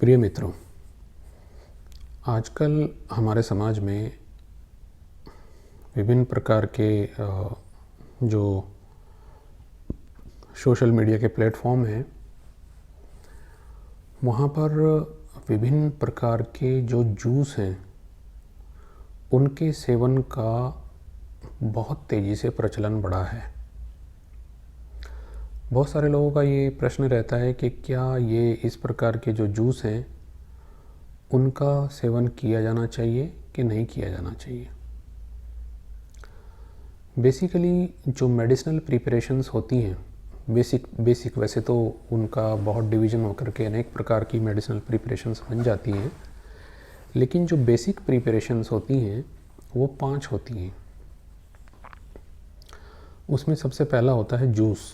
प्रिय मित्रों, आजकल हमारे समाज में विभिन्न प्रकार के जो सोशल मीडिया के प्लेटफॉर्म हैं, वहाँ पर विभिन्न प्रकार के जो जूस हैं उनके सेवन का बहुत तेज़ी से प्रचलन बढ़ा है। बहुत सारे लोगों का ये प्रश्न रहता है कि क्या ये इस प्रकार के जो जूस हैं उनका सेवन किया जाना चाहिए कि नहीं किया जाना चाहिए। बेसिकली जो मेडिसिनल प्रिपरेशंस होती हैं, बेसिक वैसे तो उनका बहुत डिवीज़न होकर के अनेक प्रकार की मेडिसिनल प्रिपरेशंस बन जाती हैं, लेकिन जो बेसिक प्रिपरेशंस होती हैं वो 5 होती हैं। उसमें सबसे पहला होता है जूस।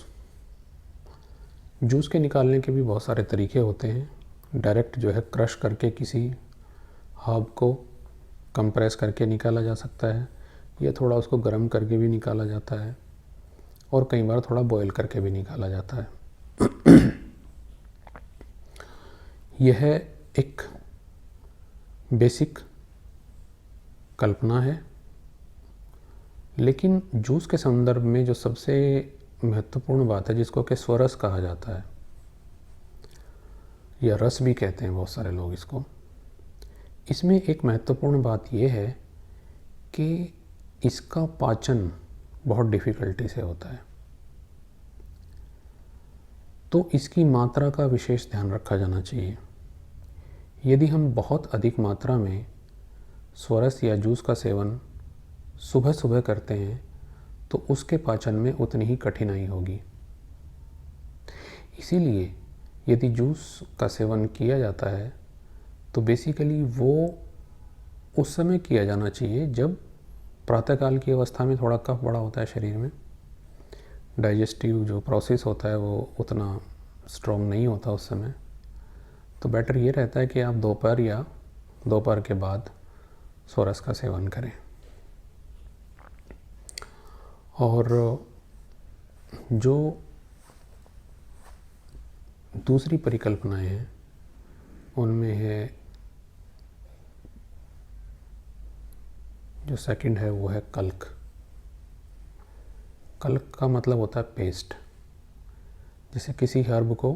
जूस के निकालने के भी बहुत सारे तरीके होते हैं। डायरेक्ट जो है क्रश करके किसी हर्ब को कंप्रेस करके निकाला जा सकता है, या थोड़ा उसको गर्म करके भी निकाला जाता है, और कई बार थोड़ा बॉयल करके भी निकाला जाता है। यह एक बेसिक कल्पना है, लेकिन जूस के संदर्भ में जो सबसे महत्वपूर्ण बात है, जिसको कि स्वरस कहा जाता है या रस भी कहते हैं बहुत सारे लोग इसको, इसमें एक महत्वपूर्ण बात यह है कि इसका पाचन बहुत डिफ़िकल्टी से होता है, तो इसकी मात्रा का विशेष ध्यान रखा जाना चाहिए। यदि हम बहुत अधिक मात्रा में स्वरस या जूस का सेवन सुबह सुबह करते हैं तो उसके पाचन में उतनी ही कठिनाई होगी। इसीलिए यदि जूस का सेवन किया जाता है तो बेसिकली वो उस समय किया जाना चाहिए जब प्रातःकाल की अवस्था में थोड़ा कफ बड़ा होता है शरीर में, डाइजेस्टिव जो प्रोसेस होता है वो उतना स्ट्रॉन्ग नहीं होता उस समय। तो बेटर ये रहता है कि आप दोपहर या दोपहर के बाद स्वरस का सेवन करें। और जो दूसरी परिकल्पनाएं हैं उनमें है, जो सेकंड है वो है कल्क। कल्क का मतलब होता है पेस्ट। जैसे किसी हर्ब को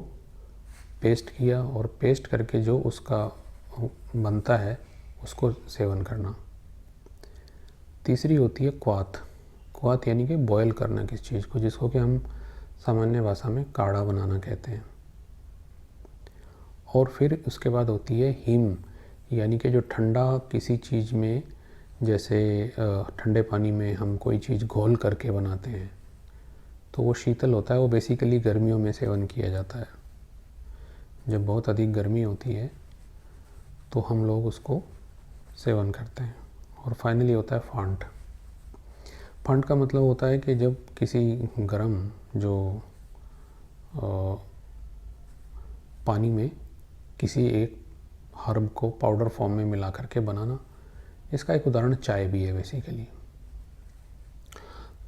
पेस्ट किया और पेस्ट करके जो उसका बनता है उसको सेवन करना। तीसरी होती है क्वाथ। क्वाथ यानी कि बॉयल करना किसी चीज़ को, जिसको कि हम सामान्य भाषा में काढ़ा बनाना कहते हैं। और फिर उसके बाद होती है हिम, यानी कि जो ठंडा किसी चीज़ में, जैसे ठंडे पानी में हम कोई चीज़ घोल करके बनाते हैं तो वो शीतल होता है। वो बेसिकली गर्मियों में सेवन किया जाता है। जब बहुत अधिक गर्मी होती है तो हम लोग उसको सेवन करते हैं। और फाइनली होता है फांट। फांट का मतलब होता है कि जब किसी गर्म जो पानी में किसी एक हर्ब को पाउडर फॉर्म में मिला करके बनाना। इसका एक उदाहरण चाय भी है बेसिकली।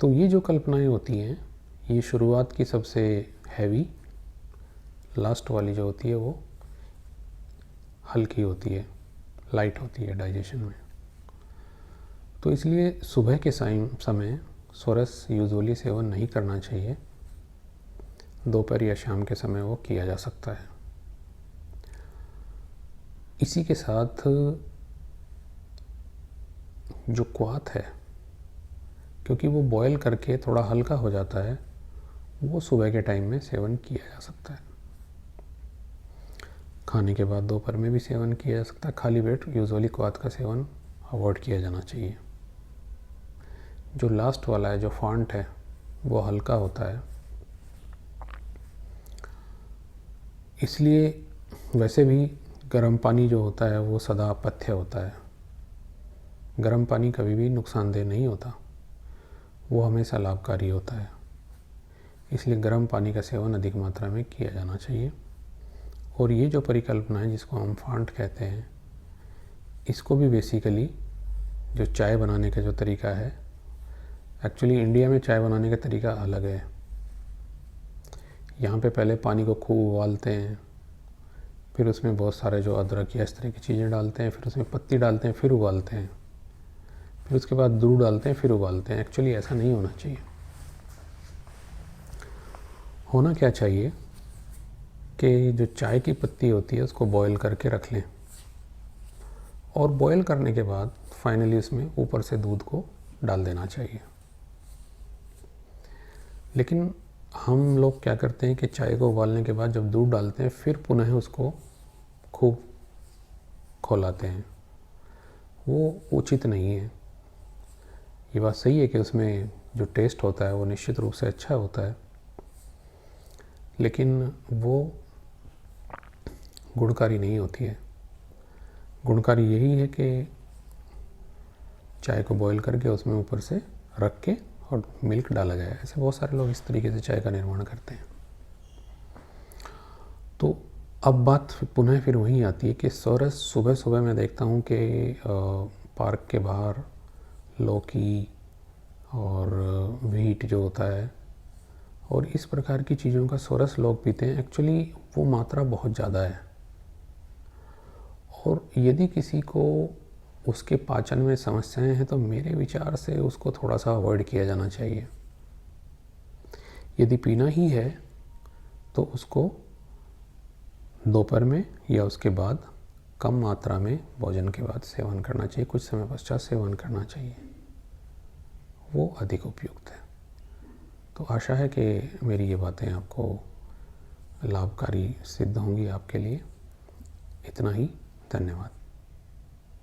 तो ये जो कल्पनाएं होती हैं, ये शुरुआत की सबसे हैवी, लास्ट वाली जो होती है वो हल्की होती है, लाइट होती है डाइजेशन में। तो इसलिए सुबह के समय स्वरस यूजुअली सेवन नहीं करना चाहिए। दोपहर या शाम के समय वो किया जा सकता है। इसी के साथ जो क्वाथ है, क्योंकि वो बॉयल करके थोड़ा हल्का हो जाता है, वो सुबह के टाइम में सेवन किया जा सकता है। खाने के बाद दोपहर में भी सेवन किया जा सकता है। खाली पेट यूजुअली क्वाथ का सेवन अवॉइड किया जाना चाहिए। जो लास्ट वाला है, जो फांट है, वो हल्का होता है। इसलिए वैसे भी गर्म पानी जो होता है वो सदा पथ्य होता है। गर्म पानी कभी भी नुकसानदेह नहीं होता, वो हमेशा लाभकारी होता है। इसलिए गर्म पानी का सेवन अधिक मात्रा में किया जाना चाहिए। और ये जो परिकल्पना है जिसको हम फांट कहते हैं, इसको भी बेसिकली जो चाय बनाने का जो तरीका है, एक्चुअली इंडिया में चाय बनाने का तरीका अलग है। यहाँ पे पहले पानी को खूब उबालते हैं, फिर उसमें बहुत सारे जो अदरक या इस तरह की चीज़ें डालते हैं, फिर उसमें पत्ती डालते हैं, फिर उबालते हैं, फिर उसके बाद दूध डालते हैं, फिर उबालते हैं। एक्चुअली ऐसा नहीं होना चाहिए। होना क्या चाहिए कि जो चाय की पत्ती होती है उसको बॉईल करके रख लें, और बॉईल करने के बाद फाइनली उसमें ऊपर से दूध को डाल देना चाहिए। लेकिन हम लोग क्या करते हैं कि चाय को उबालने के बाद जब दूध डालते हैं फिर पुनः उसको खूब खौलाते हैं। वो उचित नहीं है। ये बात सही है कि उसमें जो टेस्ट होता है वो निश्चित रूप से अच्छा होता है, लेकिन वो गुणकारी नहीं होती है। गुणकारी यही है कि चाय को बॉईल करके उसमें ऊपर से रख के और मिल्क डाला जाए। ऐसे बहुत सारे लोग इस तरीके से चाय का निर्माण करते हैं। तो अब बात पुनः फिर वहीं आती है कि सुबह सुबह मैं देखता हूँ कि पार्क के बाहर लौकी और व्हीट जो होता है और इस प्रकार की चीज़ों का सोरस लोग पीते हैं। एक्चुअली वो मात्रा बहुत ज़्यादा है, और यदि किसी को उसके पाचन में समस्याएं हैं तो मेरे विचार से उसको थोड़ा सा अवॉइड किया जाना चाहिए। यदि पीना ही है तो उसको दोपहर में या उसके बाद कम मात्रा में भोजन के बाद सेवन करना चाहिए, कुछ समय पश्चात सेवन करना चाहिए, वो अधिक उपयुक्त है। तो आशा है कि मेरी ये बातें आपको लाभकारी सिद्ध होंगी आपके लिए। इतना ही, धन्यवाद।